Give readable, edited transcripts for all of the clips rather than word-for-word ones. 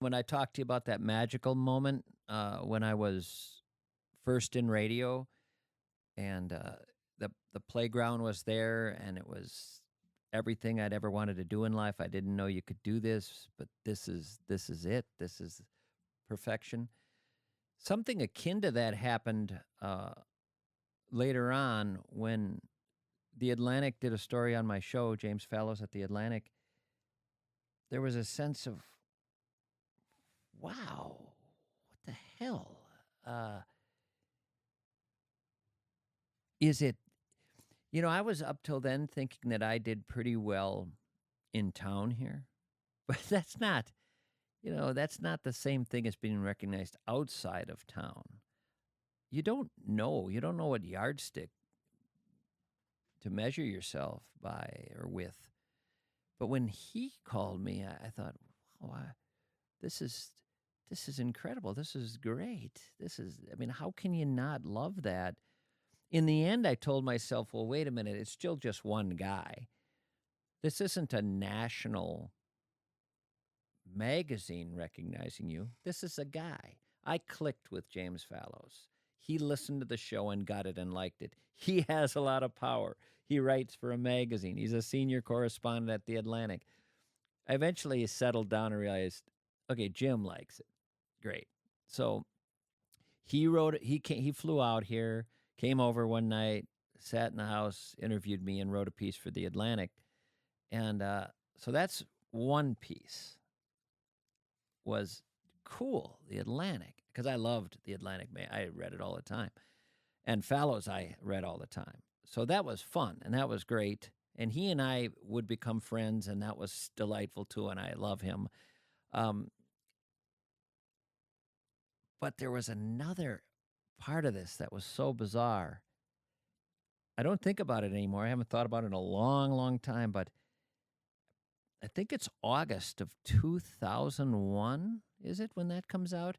When I talked to you about that magical moment when I was first in radio, and the playground was there, and it was everything I'd ever wanted to do in life. I didn't know you could do this, but this is it. This is perfection. Something akin to that happened later on when the Atlantic did a story on my show, James Fallows at the Atlantic. There was a sense of, wow, what the hell? Uh, is it, I was up till then thinking that I did pretty well in town here, but that's not the same thing as being recognized outside of town. You don't know. You don't know what yardstick to measure yourself by or with. But when he called me, I thought, wow, this is incredible. This is great. How can you not love that? In the end, I told myself, well, wait a minute, it's still just one guy. This isn't a national magazine recognizing you. This is a guy. I clicked with James Fallows. He listened to the show and got it and liked it. He has a lot of power. He writes for a magazine. He's a senior correspondent at the Atlantic. I eventually settled down and realized, okay, Jim likes it. Great. So he wrote it. He flew out here, came over one night, sat in the house, interviewed me, and wrote a piece for the Atlantic. And so that's one piece. Was cool, the Atlantic, because I loved the Atlantic. I read it all the time. And Fallows I read all the time. So that was fun, and that was great. And he and I would become friends, and that was delightful too, and I love him. But there was another part of this that was so bizarre. I don't think about it anymore. I haven't thought about it in a long, long time, but I think it's August of 2001, is it, when that comes out?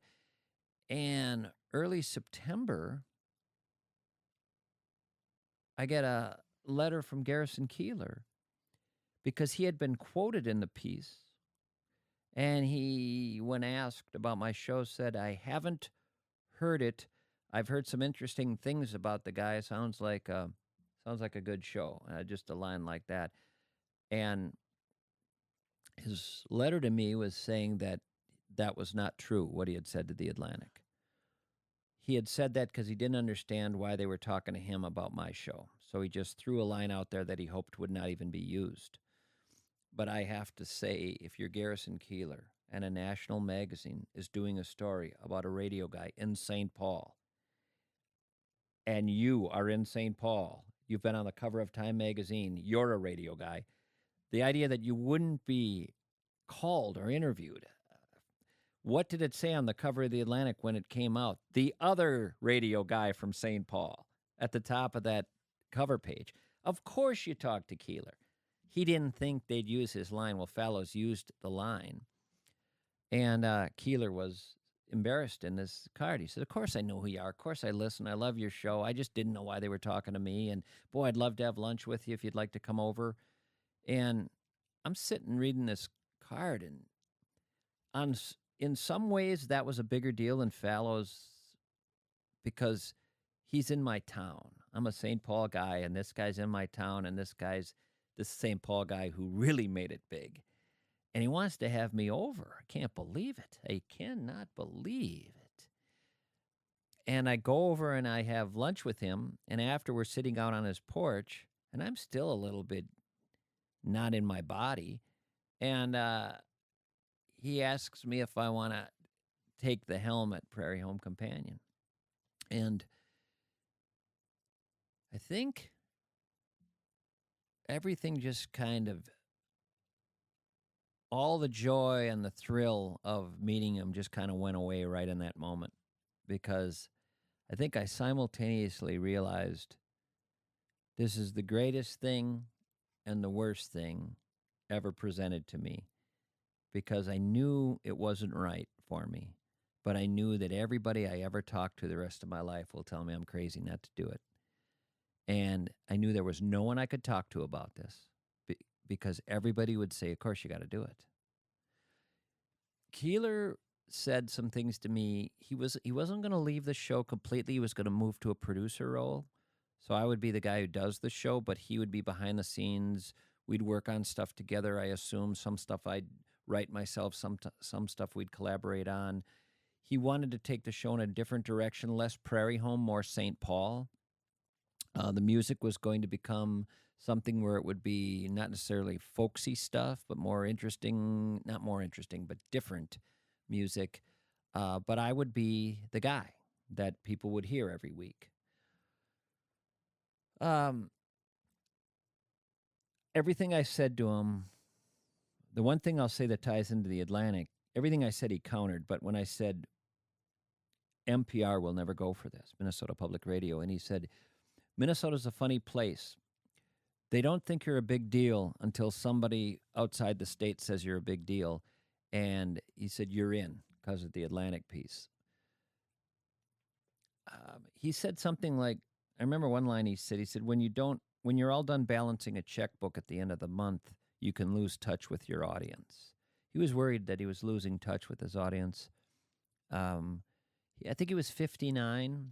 And early September, I get a letter from Garrison Keillor because he had been quoted in the piece. And he, when asked about my show, said, I haven't heard it. I've heard some interesting things about the guy. Sounds like a good show. Just a line like that. And his letter to me was saying that that was not true, what he had said to the Atlantic. He had said that because he didn't understand why they were talking to him about my show. So he just threw a line out there that he hoped would not even be used. But I have to say, if you're Garrison Keillor and a national magazine is doing a story about a radio guy in St. Paul, and you are in St. Paul, you've been on the cover of Time magazine, you're a radio guy, the idea that you wouldn't be called or interviewed. What did it say on the cover of the Atlantic when it came out? The other radio guy from St. Paul at the top of that cover page. Of course you talked to Keillor. He didn't think they'd use his line. Well, Fallows used the line. And Keillor was embarrassed in this card. He said, of course I know who you are. Of course I listen. I love your show. I just didn't know why they were talking to me. And, boy, I'd love to have lunch with you if you'd like to come over. And I'm sitting reading this card, and in some ways that was a bigger deal than Fallows because he's in my town. I'm a St. Paul guy, and this guy's in my town, and this guy's this St. Paul guy who really made it big. And he wants to have me over. I can't believe it. I cannot believe it. And I go over and I have lunch with him, and after we're sitting out on his porch, and I'm still a little bit not in my body, and he asks me if I want to take the helm at Prairie Home Companion. And I think everything just kind of, all the joy and the thrill of meeting him just kind of went away right in that moment, because I think I simultaneously realized this is the greatest thing and the worst thing ever presented to me, because I knew it wasn't right for me, but I knew that everybody I ever talked to the rest of my life will tell me I'm crazy not to do it. And I knew there was no one I could talk to about this because everybody would say, of course you got to do it. Keillor said some things to me. He wasn't going to leave the show completely. He was going to move to a producer role. So I would be the guy who does the show, but he would be behind the scenes. We'd work on stuff together. I assume some stuff I'd write myself, some stuff we'd collaborate on. He wanted to take the show in a different direction, less Prairie Home, more St. Paul. The music was going to become something where it would be not necessarily folksy stuff, but more interesting, not more interesting, but different music. But I would be the guy that people would hear every week. Um, Everything I said to him, the one thing I'll say that ties into the Atlantic, everything I said he countered. But when I said NPR will never go for this, Minnesota Public Radio, and he said, Minnesota's a funny place. They don't think you're a big deal until somebody outside the state says you're a big deal. And he said, you're in because of the Atlantic piece. He said something like, I remember one line he said, when you're all done balancing a checkbook at the end of the month, you can lose touch with your audience. He was worried that he was losing touch with his audience. I think he was 59.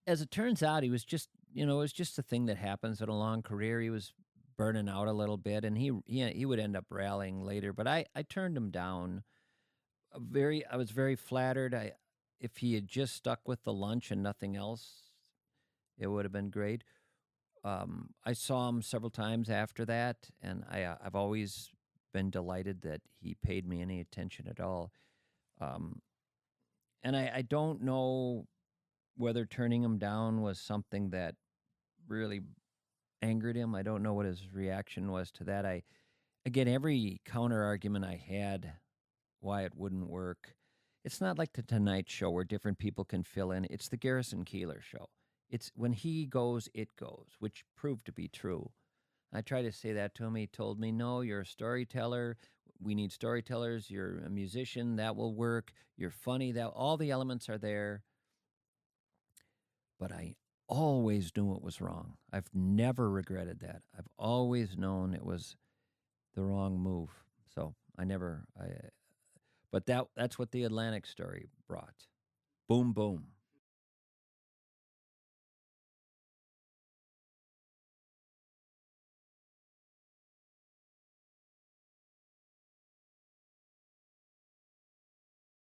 As it turns out, he was just, it was just a thing that happens in a long career. He was burning out a little bit, and he would end up rallying later. But I turned him down. I was very flattered. If he had just stuck with the lunch and nothing else, it would have been great. I saw him several times after that, and I've always been delighted that he paid me any attention at all. And I don't know whether turning him down was something that really angered him. I don't know what his reaction was to that. Again, every counter argument I had why it wouldn't work. It's not like the Tonight Show where different people can fill in. It's the Garrison Keillor show. It's when he goes, it goes, which proved to be true. I tried to say that to him. He told me, no, you're a storyteller. We need storytellers. You're a musician. That will work. You're funny. That all the elements are there. But I always knew it was wrong. I've never regretted that. I've always known it was the wrong move. So but that's what the Atlantic story brought. Boom, boom.